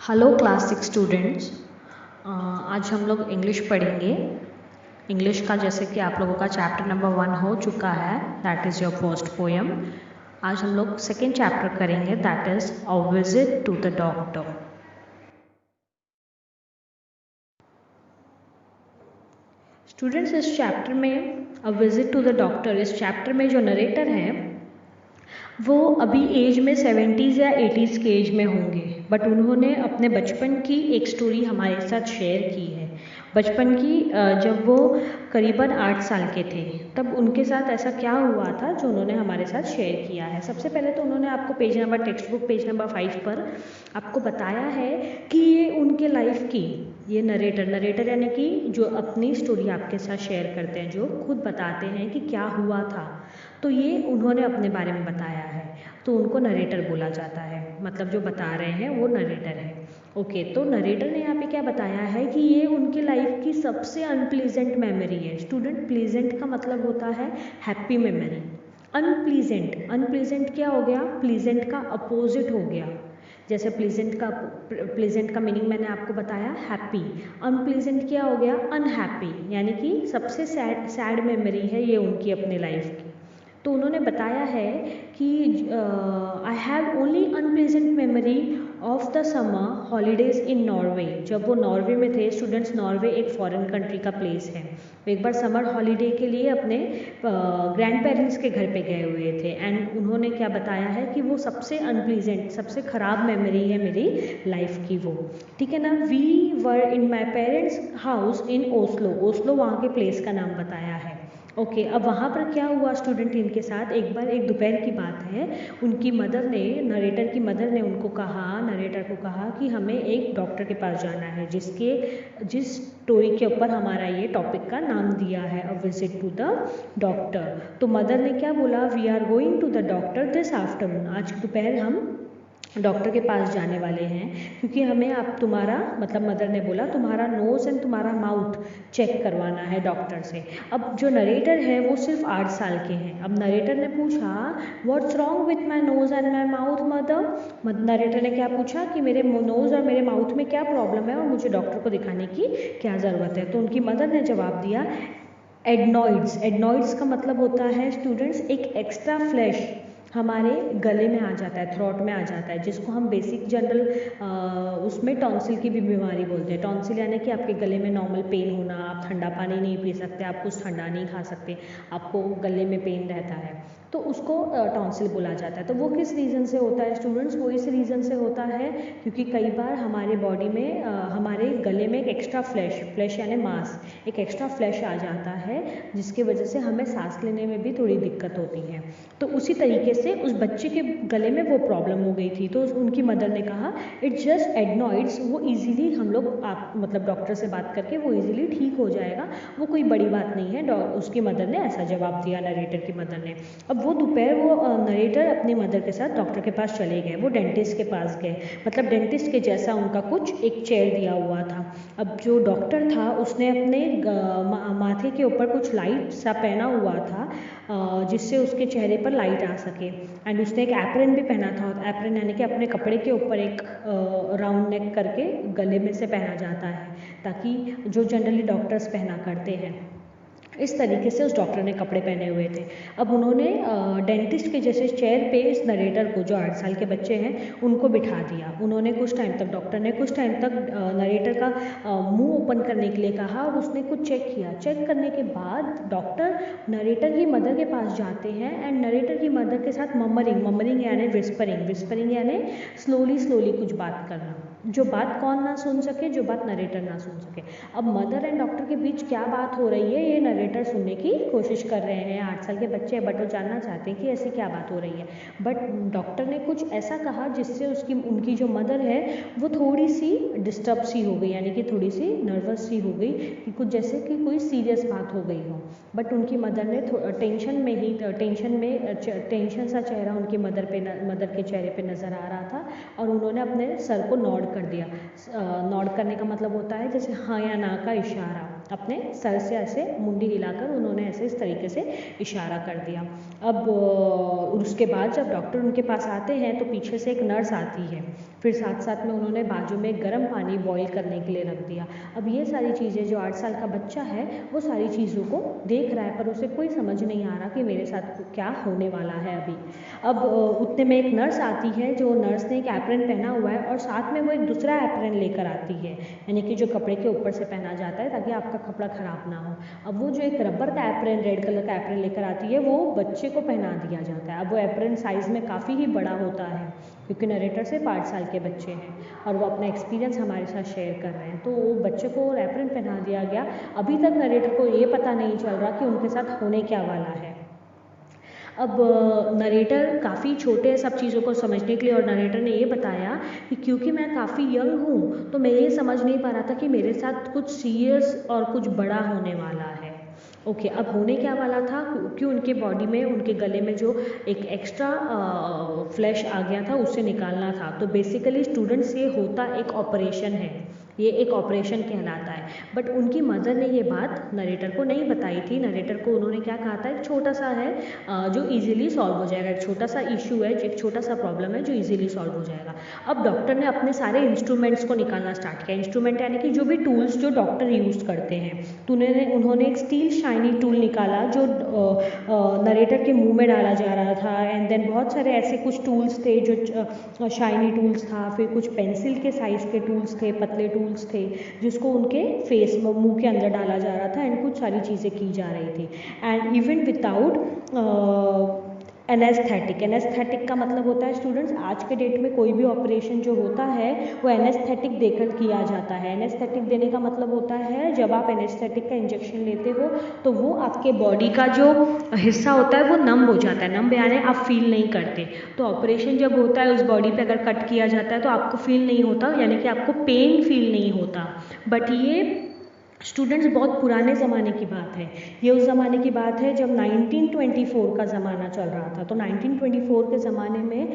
Hello class 6 students. आज हम लोग इंग्लिश पढ़ेंगे। इंग्लिश का जैसे कि आप लोगों का चैप्टर नंबर 1 हो चुका है, that is your first poem. आज हम लोग सेकेंड चैप्टर करेंगे, that is a visit to the doctor. Students, इस चैप्टर में a visit to the doctor, इस चैप्टर में जो नरेटर हैं वो अभी एज में 70s या 80s के एज में होंगे, बट उन्होंने अपने बचपन की एक स्टोरी हमारे साथ शेयर की है। बचपन की जब वो करीबन 8 साल के थे तब उनके साथ ऐसा क्या हुआ था जो उन्होंने हमारे साथ शेयर किया है। सबसे पहले तो उन्होंने आपको page number text book page number 5 पर आपको बताया है कि ये उनके लाइफ की, ये नरेटर यानी कि जो अपनी स्टोरी आपके साथ शेयर करते हैं, जो खुद बताते हैं कि क्या हुआ था, तो ये उन्होंने अपने बारे में बताया है, तो उनको नरेटर बोला जाता है। मतलब जो बता रहे हैं वो नरेटर है। ओके, तो नरेटर ने यहाँ पे क्या बताया है कि ये उनकी लाइफ की सबसे अनप्लीजेंट मेमोरी है। स्टूडेंट, प्लीजेंट का मतलब होता है हैप्पी मेमोरी। अनप्लीजेंट क्या हो गया? प्लीजेंट का अपोजिट हो गया। जैसे प्लीजेंट का मीनिंग मैंने आपको बताया हैप्पी। अनप्लीजेंट क्या हो गया? अनहैप्पी, यानी कि सबसे सैड मेमोरी है ये उनकी अपने लाइफ की। तो उन्होंने बताया है कि I have only unpleasant memory of the summer holidays in Norway. जब वो नॉर्वे में थे स्टूडेंट्स, नॉर्वे एक फॉरेन कंट्री का प्लेस है। वो एक बार समर हॉलीडे के लिए अपने ग्रैंड पेरेंट्स के घर पे गए हुए थे, एंड उन्होंने क्या बताया है कि वो सबसे अनप्लीजेंट, सबसे ख़राब मेमोरी है मेरी लाइफ की वो। ठीक है ना। We were in my parents house in Oslo वहाँ के प्लेस का नाम बताया है। ओके, अब वहाँ पर क्या हुआ स्टूडेंट इनके साथ, एक बार एक दोपहर की बात है, उनकी मदर ने, नरेटर की मदर ने उनको कहा, नरेटर को कहा कि हमें एक डॉक्टर के पास जाना है, जिस स्टोरी के ऊपर हमारा ये टॉपिक का नाम दिया है, a visit to the doctor. तो मदर ने क्या बोला? We are going to the doctor this afternoon. आज दोपहर हम डॉक्टर के पास जाने वाले हैं, क्योंकि हमें आप तुम्हारा, मतलब मदर ने बोला, तुम्हारा नोज़ एंड तुम्हारा माउथ चेक करवाना है डॉक्टर से। अब जो नरेटर है वो सिर्फ 8 साल के हैं। अब नरेटर ने पूछा, what's wrong with my nose and my mouth mother? Narrator ने क्या पूछा कि मेरे नोज़ और मेरे माउथ में क्या प्रॉब्लम है और मुझे डॉक्टर को दिखाने की क्या ज़रूरत है? तो उनकी मदर ने जवाब दिया, एडनॉइड्स का मतलब होता है स्टूडेंट्स एक एक्स्ट्रा फ्लैश हमारे गले में आ जाता है, थ्रोट में आ जाता है, जिसको हम बेसिक जनरल उसमें टॉन्सिल की भी बीमारी बोलते हैं। टॉन्सिल यानी कि आपके गले में नॉर्मल पेन होना, आप ठंडा पानी नहीं पी सकते, आप कुछ ठंडा नहीं खा सकते, आपको गले में पेन रहता है, तो उसको टॉन्सिल बोला जाता है। तो वो किस रीज़न से होता है स्टूडेंट्स? वो इस रीज़न से होता है क्योंकि कई बार हमारे बॉडी में हमारे गले में एक एक्स्ट्रा फ्लैश यानी मांस, एक एक्स्ट्रा फ्लैश आ जाता है, जिसकी वजह से हमें सांस लेने में भी थोड़ी दिक्कत होती है। तो उसी तरीके से उस बच्चे के गले में वो प्रॉब्लम हो गई थी, तो उनकी मदर ने कहा इट्स जस्ट एडनॉइड्स, वो इजीली हम लोग आप मतलब डॉक्टर से बात करके वो इजीली ठीक हो जाएगा, वो कोई बड़ी बात नहीं है। उसकी मदर ने ऐसा जवाब दिया, नरेटर की मदर ने। अब वो दोपहर वो नरेटर अपनी मदर के साथ डॉक्टर के पास चले गए, वो डेंटिस्ट के पास गए, मतलब डेंटिस्ट के जैसा उनका कुछ एक चेयर दिया हुआ था। अब जो डॉक्टर था उसने अपने माथे के ऊपर कुछ लाइट सा पहना हुआ था, जिससे उसके चेहरे पर लाइट आ सके, एंड उसने एक एप्रन भी पहना था। एप्रन यानी कि अपने कपड़े के ऊपर एक राउंड नेक करके गले में से पहना जाता है, ताकि जो जनरली डॉक्टर्स पहना करते हैं, इस तरीके से उस डॉक्टर ने कपड़े पहने हुए थे। अब उन्होंने डेंटिस्ट के जैसे चेयर पे इस नरेटर को, जो 8 साल के बच्चे हैं, उनको बिठा दिया। उन्होंने कुछ टाइम तक, डॉक्टर ने कुछ टाइम तक नरेटर का मुंह ओपन करने के लिए कहा, और उसने कुछ चेक किया। चेक करने के बाद डॉक्टर नरेटर की मदर के पास जाते हैं, एंड नरेटर की मदर के साथ ममरिंग यानी विस्परिंग यानी स्लोली कुछ बात करना, जो बात कौन ना सुन सके, जो बात नरेटर ना सुन सके। अब मदर एंड डॉक्टर के बीच क्या बात हो रही है ये नरेटर सुनने की कोशिश कर रहे हैं। 8 साल के बच्चे हैं, बट वो जानना चाहते हैं कि ऐसी क्या बात हो रही है। बट डॉक्टर ने कुछ ऐसा कहा जिससे उनकी जो मदर है वो थोड़ी सी डिस्टर्ब सी हो गई, यानी कि थोड़ी सी नर्वस सी हो गई, कि कुछ जैसे कि कोई सीरियस बात हो गई हो। बट उनकी मदर ने टेंशन सा चेहरा उनकी मदर के चेहरे पे नज़र आ रहा था, और उन्होंने अपने सर को नॉड कर दिया। नॉड करने का मतलब होता है जैसे हाँ या ना का इशारा। अपने सर से ऐसे मुंडी हिलाकर उन्होंने ऐसे इस तरीके से इशारा कर दिया। अब उसके बाद जब डॉक्टर उनके पास आते हैं तो पीछे से एक नर्स आती है, फिर साथ साथ में उन्होंने बाजू में गर्म पानी बॉईल करने के लिए रख दिया। अब ये सारी चीज़ें जो 8 साल का बच्चा है वो सारी चीज़ों को देख रहा है, पर उसे कोई समझ नहीं आ रहा कि मेरे साथ क्या होने वाला है अभी। अब उतने में एक नर्स आती है, जो नर्स ने एक एप्रन पहना हुआ है और साथ में वो एक दूसरा एप्रन लेकर आती है, यानी कि जो कपड़े के ऊपर से पहना जाता है ताकि आपका कपड़ा ख़राब ना हो। अब वो जो एक रबर का एप्रन, रेड कलर का एप्रन लेकर आती है, वो बच्चे को पहना दिया जाता है। अब वो एप्रन साइज़ में काफ़ी ही बड़ा होता है क्योंकि नरेटर सिर्फ 8 साल के बच्चे हैं और वो अपना एक्सपीरियंस हमारे साथ शेयर कर रहे हैं। तो वो बच्चे को एप्रन पहना दिया गया। अभी तक नरेटर को ये पता नहीं चल रहा कि उनके साथ होने क्या वाला है। अब नरेटर काफ़ी छोटे हैं सब चीज़ों को समझने के लिए, और नरेटर ने ये बताया कि क्योंकि मैं काफ़ी यंग हूँ तो मैं ये समझ नहीं पा रहा था कि मेरे साथ कुछ सीरियस और कुछ बड़ा होने वाला है। ओके, अब होने क्या वाला था, क्योंकि उनके बॉडी में, उनके गले में जो एक एक्स्ट्रा फ्लैश आ गया था उसे निकालना था। तो बेसिकली स्टूडेंट्स ये होता एक ऑपरेशन है, ये एक ऑपरेशन कहलाता है। बट उनकी मदर ने ये बात नरेटर को नहीं बताई थी। नरेटर को उन्होंने क्या कहा था, एक छोटा सा है जो इजीली सॉल्व हो जाएगा, एक छोटा सा इशू है, एक छोटा सा प्रॉब्लम है जो इजीली सॉल्व हो जाएगा। अब डॉक्टर ने अपने सारे इंस्ट्रूमेंट्स को निकालना स्टार्ट किया। इंस्ट्रूमेंट यानी कि जो भी टूल्स जो डॉक्टर यूज़ करते हैं, तो उन्होंने एक स्टील शाइनी टूल निकाला जो नरेटर के मुंह में डाला जा रहा था। एंड देन बहुत सारे ऐसे कुछ टूल्स थे जो शाइनी टूल्स था, फिर कुछ पेंसिल के साइज़ के टूल्स थे, पतले टूल्स थे जिसको उनके फेस में, मुंह के अंदर डाला जा रहा था, एंड कुछ सारी चीज़ें की जा रही थी। And even without anaesthetic. Anaesthetic का मतलब होता है स्टूडेंट्स, आज के डेट में कोई भी ऑपरेशन जो होता है वो एनेस्थेटिक देकर किया जाता है। एनेस्थेटिक देने का मतलब होता है जब आप एनेस्थेटिक का इंजेक्शन लेते हो तो वो आपके बॉडी का जो हिस्सा होता है वो नम हो जाता है। नम यानी आप फील नहीं करते। तो ऑपरेशन जब होता है उस बॉडी पे अगर कट किया जाता है तो आपको फील नहीं होता, यानी कि आपको पेन फील नहीं होता। बट ये स्टूडेंट्स बहुत पुराने ज़माने की बात है, ये उस ज़माने की बात है जब 1924 का ज़माना चल रहा था। तो 1924 के ज़माने में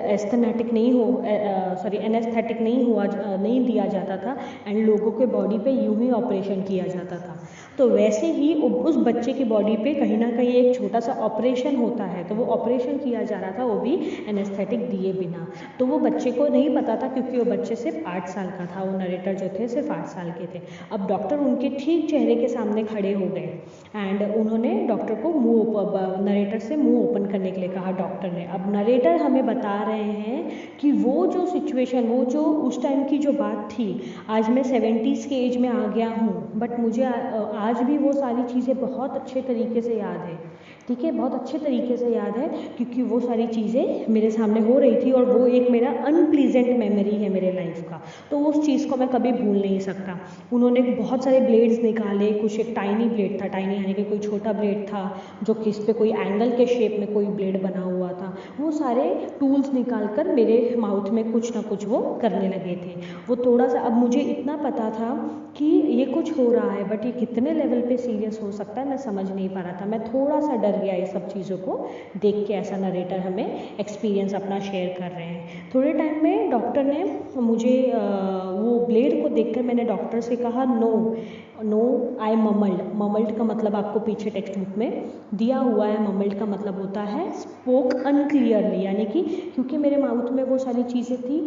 एस्थेनेटिक नहीं हो सॉरी एनेस्थेटिक नहीं दिया जाता था, एंड लोगों के बॉडी पे यूं ही ऑपरेशन किया जाता था। तो वैसे ही उस बच्चे की बॉडी पे कहीं ना कहीं एक छोटा सा ऑपरेशन होता है, तो वो ऑपरेशन किया जा रहा था, वो भी एनेस्थेटिक दिए बिना। तो वो बच्चे को नहीं पता था क्योंकि वो बच्चे सिर्फ 8 साल का था, वो नरेटर जो थे सिर्फ 8 साल के थे। अब डॉक्टर उनके ठीक चेहरे के सामने खड़े हो गए एंड उन्होंने डॉक्टर को नरेटर से मुंह ओपन करने के लिए कहा डॉक्टर ने। अब नरेटर हमें बता रहे हैं कि वो जो सिचुएशन, वो जो उस टाइम की जो बात थी, आज मैं 70s के एज में आ गया हूँ, बट मुझे आज भी वो सारी चीज़ें बहुत अच्छे तरीके से याद है। ठीक है, बहुत अच्छे तरीके से याद है क्योंकि वो सारी चीज़ें मेरे सामने हो रही थी और वो एक मेरा अनप्लीजेंट मेमोरी है मेरे लाइफ का, तो उस चीज़ को मैं कभी भूल नहीं सकता। उन्होंने बहुत सारे ब्लेड्स निकाले, कुछ एक टाइनी ब्लेड था, टाइनी यानी कि कोई छोटा ब्लेड था जो किस पे कोई एंगल के शेप में कोई ब्लेड बना हुआ था, वो सारे टूल्स निकाल कर मेरे माउथ में कुछ ना कुछ वो करने लगे थे। वो थोड़ा सा, अब मुझे इतना पता था कि ये कुछ हो रहा है, बट ये कितने लेवल पे सीरियस हो सकता है मैं समझ नहीं पा रहा था। मैं थोड़ा सा डर गया ये सब चीज़ों को देख के। ऐसा नरेटर हमें एक्सपीरियंस अपना शेयर कर रहे हैं। थोड़े टाइम में डॉक्टर ने मुझे वो ब्लेड को देखकर मैंने डॉक्टर से कहा नो आई ममल्ड का मतलब आपको पीछे टेक्स्ट बुक में दिया हुआ है। ममल्ड का मतलब होता है स्पोक अनक्लियरली, यानी कि क्योंकि मेरे माउथ में वो सारी चीज़ें थी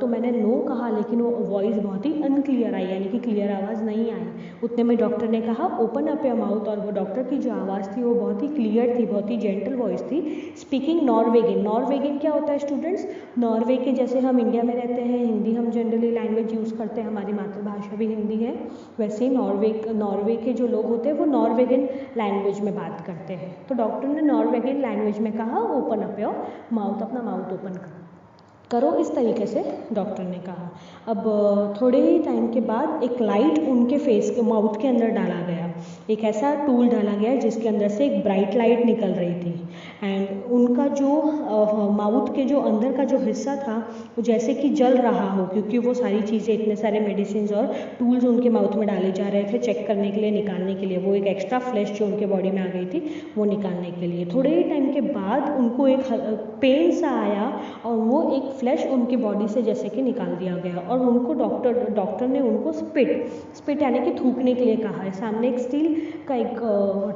तो मैंने नो कहा, लेकिन वो वॉइस बहुत ही अनक्लियर आई, यानी कि क्लियर आवाज़ नहीं आई। उतने में डॉक्टर ने कहा ओपन अप योर माउथ, और वो डॉक्टर की जो आवाज़ थी वो बहुत ही क्लियर थी, बहुत ही जेंटल वॉइस थी। Speaking Norwegian. नॉर्वेगियन क्या होता है स्टूडेंट्स? नॉर्वे के, जैसे हम इंडिया में रहते हैं हिंदी हम जनरली लैंग्वेज यूज़ करते हैं, हमारी मातृभाषा भी हिंदी है, वैसे ही नॉर्वे के जो लोग होते हैं वो नॉर्वेगियन लैंग्वेज में बात करते हैं। तो डॉक्टर ने नॉर्वेगियन लैंग्वेज में कहा ओपन अप योर माउथ, अपना माउथ ओपन करो, इस तरीके से डॉक्टर ने कहा। अब थोड़े ही टाइम के बाद एक लाइट उनके फेस के माउथ के अंदर डाला गया, एक ऐसा टूल डाला गया जिसके अंदर से एक ब्राइट लाइट निकल रही थी, एंड उनका जो माउथ के जो अंदर का जो हिस्सा था वो जैसे कि जल रहा हो, क्योंकि वो सारी चीज़ें, इतने सारे मेडिसिन और टूल्स उनके माउथ में डाले जा रहे थे चेक करने के लिए, निकालने के लिए। वो एक एक्स्ट्रा फ्लैश जो उनके बॉडी में आ गई थी वो निकालने के लिए। थोड़े ही टाइम के बाद उनको एक पेन सा आया और वो एक फ्लैश उनकी बॉडी से जैसे कि निकाल दिया गया, और उनको डॉक्टर ने उनको स्पिट यानी कि थूकने के लिए कहा है। सामने एक स्टील का एक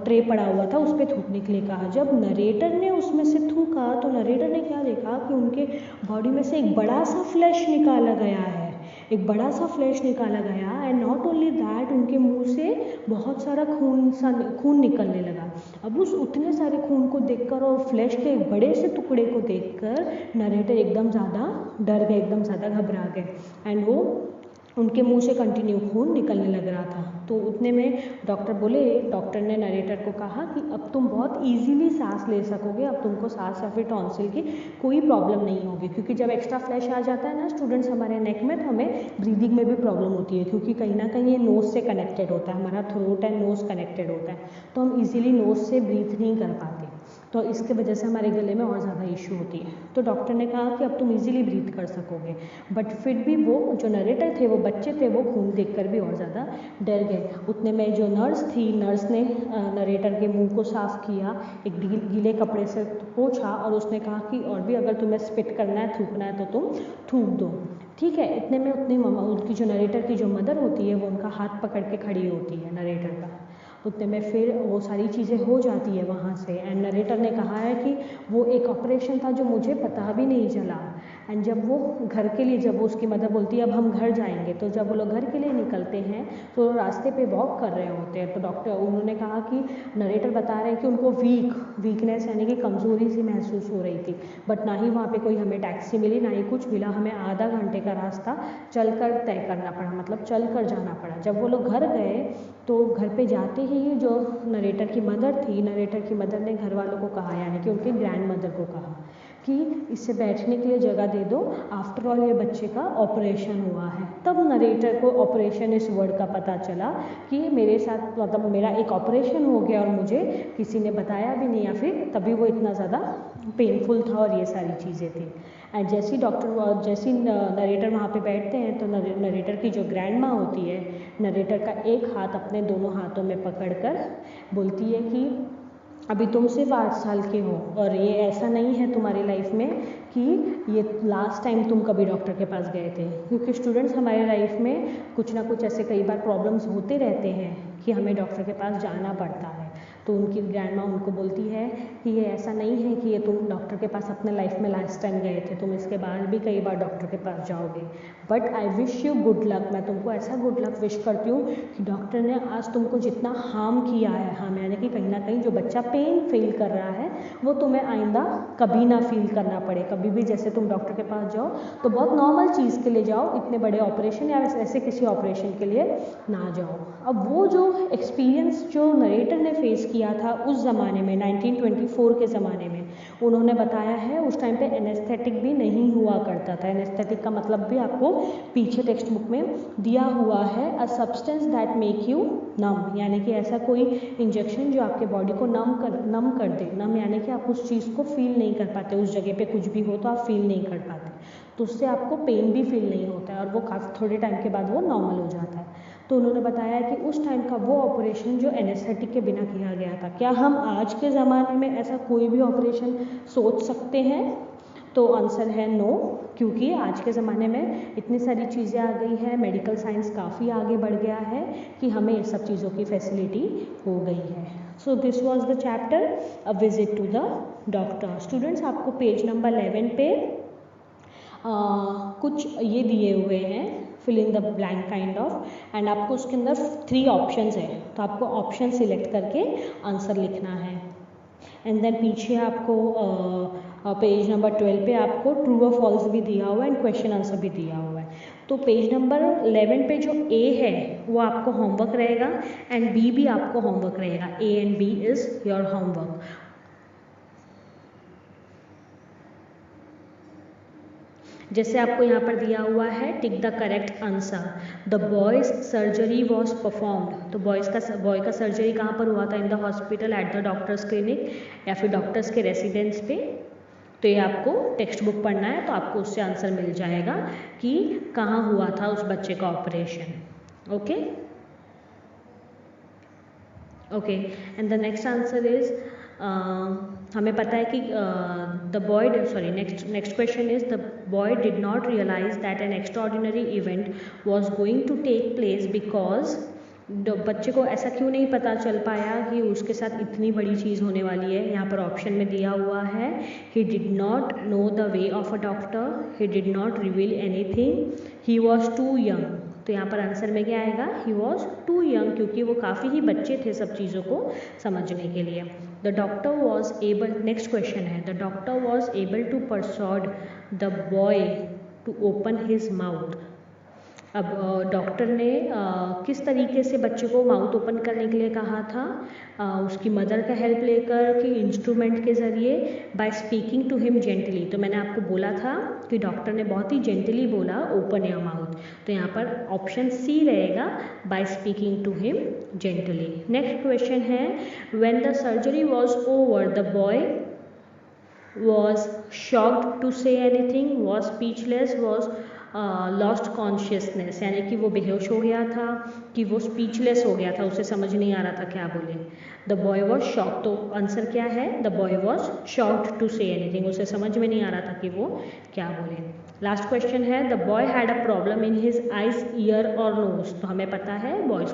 ट्रे पड़ा हुआ था, उस पर थूकने के लिए कहा। जब नरेटर ने उसमें से थूका तो नरेटर ने क्या देखा कि उनके बॉडी में से एक बड़ा सा फ्लैश निकाला गया है, एक बड़ा सा फ्लैश निकाला गया। एंड नॉट ओनली दैट, उनके मुंह से बहुत सारा खून निकलने लगा। अब उस उतने सारे खून को देखकर और फ्लैश के एक बड़े से टुकड़े को देखकर नरेटर एकदम ज़्यादा डर गए, एकदम ज़्यादा घबरा गए। एंड वो उनके मुंह से कंटिन्यू खून निकलने लग रहा था। तो उतने में डॉक्टर ने नरेटर को कहा कि अब तुम बहुत इजीली सांस ले सकोगे, अब तुमको सांस या फिर टॉन्सिल की कोई प्रॉब्लम नहीं होगी। क्योंकि जब एक्स्ट्रा फ्लैश आ जाता है ना स्टूडेंट्स हमारे नेक में, तो हमें ब्रीदिंग में भी प्रॉब्लम होती है, क्योंकि कहीं ना कहीं ये नोज़ से कनेक्टेड होता है, हमारा थ्रोट एंड नोज़ कनेक्टेड होता है, तो हम इजीली नोज़ से ब्रीथ नहीं कर पाते, तो इसके वजह से हमारे गले में और ज़्यादा इशू होती है। तो डॉक्टर ने कहा कि अब तुम इजीली ब्रीथ कर सकोगे। बट फिर भी वो जो नरेटर थे, वो बच्चे थे, वो खून देखकर भी और ज़्यादा डर गए। उतने में जो नर्स थी, नर्स ने नरेटर के मुंह को साफ़ किया, एक गीले कपड़े से पोंछा, और उसने कहा कि और भी अगर तुम्हें स्पिट करना है, थूकना है, तो तुम थूक दो, ठीक है। इतने में उनकी जो नरेटर की जो मदर होती है, वो उनका हाथ पकड़ के खड़ी होती है नरेटर का। उतने में फिर वो सारी चीज़ें हो जाती है वहाँ से। एंड नरेटर ने कहा है कि वो एक ऑपरेशन था जो मुझे पता भी नहीं चला। एंड जब वो घर के लिए, जब वो उसकी मदर बोलती है अब हम घर जाएंगे, तो जब वो लोग घर के लिए निकलते हैं तो रास्ते पे वॉक कर रहे होते हैं। तो उन्होंने कहा कि नरेटर बता रहे हैं कि उनको वीकनेस यानी कि कमज़ोरी सी महसूस हो रही थी। बट ना ही वहाँ पे कोई हमें टैक्सी मिली, ना ही कुछ मिला, हमें आधा घंटे का रास्ता चलकर तय करना पड़ा, मतलब चल कर जाना पड़ा। जब वो लोग घर गए तो घर पे जाते ही जो नरेटर की मदर ने घर वालों को कहा, यानी कि उनके ग्रैंड मदर को कहा कि इससे बैठने के लिए जगह दे दो, आफ्टर ऑल ये बच्चे का ऑपरेशन हुआ है। तब नरेटर को ऑपरेशन इस वर्ड का पता चला कि मेरे साथ, मतलब मेरा एक ऑपरेशन हो गया और मुझे किसी ने बताया भी नहीं, या फिर तभी वो इतना ज़्यादा पेनफुल था और ये सारी चीज़ें थी। एंड जैसी नरेटर वहाँ पे बैठते हैं तो नरेटर की जो ग्रैंड माँ होती है, नरेटर का एक हाथ अपने दोनों हाथों में पकड़कर बोलती है कि अभी तुम सिर्फ 8 साल के हो और ये ऐसा नहीं है तुम्हारी लाइफ में कि ये लास्ट टाइम तुम कभी डॉक्टर के पास गए थे। क्योंकि स्टूडेंट्स हमारे लाइफ में कुछ ना कुछ ऐसे कई बार प्रॉब्लम्स होते रहते हैं कि हमें डॉक्टर के पास जाना पड़ता है। तो उनकी ग्रैंड माँ उनको बोलती है कि ये ऐसा नहीं है कि ये तुम डॉक्टर के पास अपने लाइफ में लास्ट टाइम गए थे, तुम इसके बाद भी कई बार डॉक्टर के पास जाओगे। But I wish you good luck, मैं तुमको ऐसा गुड लक विश करती हूँ कि डॉक्टर ने आज तुमको जितना हार्म किया है, हार्म यानी कि कहीं ना कहीं जो बच्चा पेन फील कर रहा है वो तुम्हें आइंदा कभी ना फील करना पड़े। कभी भी जैसे तुम डॉक्टर के पास जाओ तो बहुत नॉर्मल चीज़ के लिए जाओ, इतने बड़े ऑपरेशन या ऐसे किसी ऑपरेशन के लिए ना जाओ। अब वो जो एक्सपीरियंस जो नरेटर ने फेस किया था उस ज़माने में, 1924 के ज़माने में, उन्होंने बताया है उस टाइम पे एनेस्थेटिक भी नहीं हुआ करता था। एनेस्थेटिक का मतलब भी आपको पीछे टेक्स्ट बुक में दिया हुआ है, a substance that make you numb, यानी कि ऐसा कोई इंजेक्शन जो आपके बॉडी को नम कर दे। नम यानी कि आप उस चीज़ को फील नहीं कर पाते, उस जगह पे कुछ भी हो तो आप फील नहीं कर पाते, तो उससे आपको पेन भी फील नहीं होता है और वो काफ़ी थोड़े टाइम के बाद वो नॉर्मल हो जाता है। तो उन्होंने बताया कि उस टाइम का वो ऑपरेशन जो एनेस्थेटिक के बिना किया गया था। क्या हम आज के ज़माने में ऐसा कोई भी ऑपरेशन सोच सकते हैं? तो आंसर है नो, क्योंकि आज के ज़माने में इतनी सारी चीज़ें आ गई हैं, मेडिकल साइंस काफ़ी आगे बढ़ गया है कि हमें इस सब चीज़ों की फैसिलिटी हो गई है। So this was the chapter a visit to the doctor. Students आपको पेज नंबर 11 पे कुछ ये दिए हुए हैं, fill in the blank kind of, and आपको उसके अंदर 3 ऑप्शंस है, तो आपको ऑप्शन सिलेक्ट करके आंसर लिखना है। एंड देन पीछे आपको पेज नंबर 12 पे आपको ट्रू और फॉल्स भी दिया हुआ है एंड क्वेश्चन आंसर भी दिया हुआ है। तो पेज नंबर 11 पे जो ए है वो आपको होमवर्क रहेगा एंड बी भी आपको होमवर्क रहेगा। A and B is your homework. जैसे आपको यहाँ पर दिया हुआ है, tick the correct answer. The boy's surgery was performed, तो बॉय का सर्जरी कहाँ पर हुआ था? In the hospital, at the doctor's clinic, या फिर डॉक्टर्स के रेसिडेंस पे। तो ये आपको टेक्स्ट बुक पढ़ना है तो आपको उससे आंसर मिल जाएगा कि कहाँ हुआ था उस बच्चे का operation. Okay okay and the next answer is हमें पता है कि the boy sorry next question is the boy did not realise that an extraordinary event was going to take place because बच्चे को ऐसा क्यों नहीं पता चल पाया कि उसके साथ इतनी बड़ी चीज़ होने वाली है। यहाँ पर ऑप्शन में दिया हुआ है he did not know the way of a doctor, he did not reveal anything, he was too young. तो यहाँ पर आंसर में क्या आएगा, ही वॉज टू यंग, क्योंकि वो काफ़ी ही बच्चे थे सब चीज़ों को समझने के लिए। The doctor was able, next question है, the doctor was able to persuade the boy to open his mouth. अब डॉक्टर ने किस तरीके से बच्चे को माउथ ओपन करने के लिए कहा था, उसकी मदर का हेल्प लेकर कि इंस्ट्रूमेंट के ज़रिए, by speaking to him gently. तो मैंने आपको बोला था कि डॉक्टर ने बहुत ही जेंटली बोला ओपन योर माउथ, तो यहाँ पर ऑप्शन सी रहेगा, by speaking to him gently. Next question है, when the surgery was over the boy was shocked to say anything, was speechless, was lost consciousness, यानी कि वो बेहोश हो गया था कि वो स्पीचलेस हो गया था, उसे समझ नहीं आ रहा था क्या बोले। द बॉय वॉज शॉक्ड, तो आंसर क्या है, the boy was shocked to say anything, उसे समझ में नहीं आ रहा था कि वो क्या बोले। लास्ट क्वेश्चन है, the boy had a problem in his eyes, year और नोज। तो हमें पता है बॉय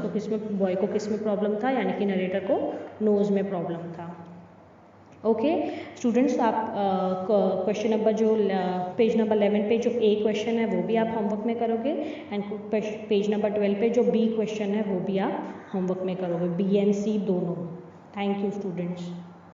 को किस में प्रॉब्लम था, यानी कि नरेटर को नोज में प्रॉब्लम था। ओके स्टूडेंट्स, आप क्वेश्चन नंबर जो पेज नंबर 11 पे जो ए क्वेश्चन है वो भी आप होमवर्क में करोगे, एंड पेज नंबर 12 पे जो बी क्वेश्चन है वो भी आप होमवर्क में करोगे, बी एंड सी दोनों। Thank you students.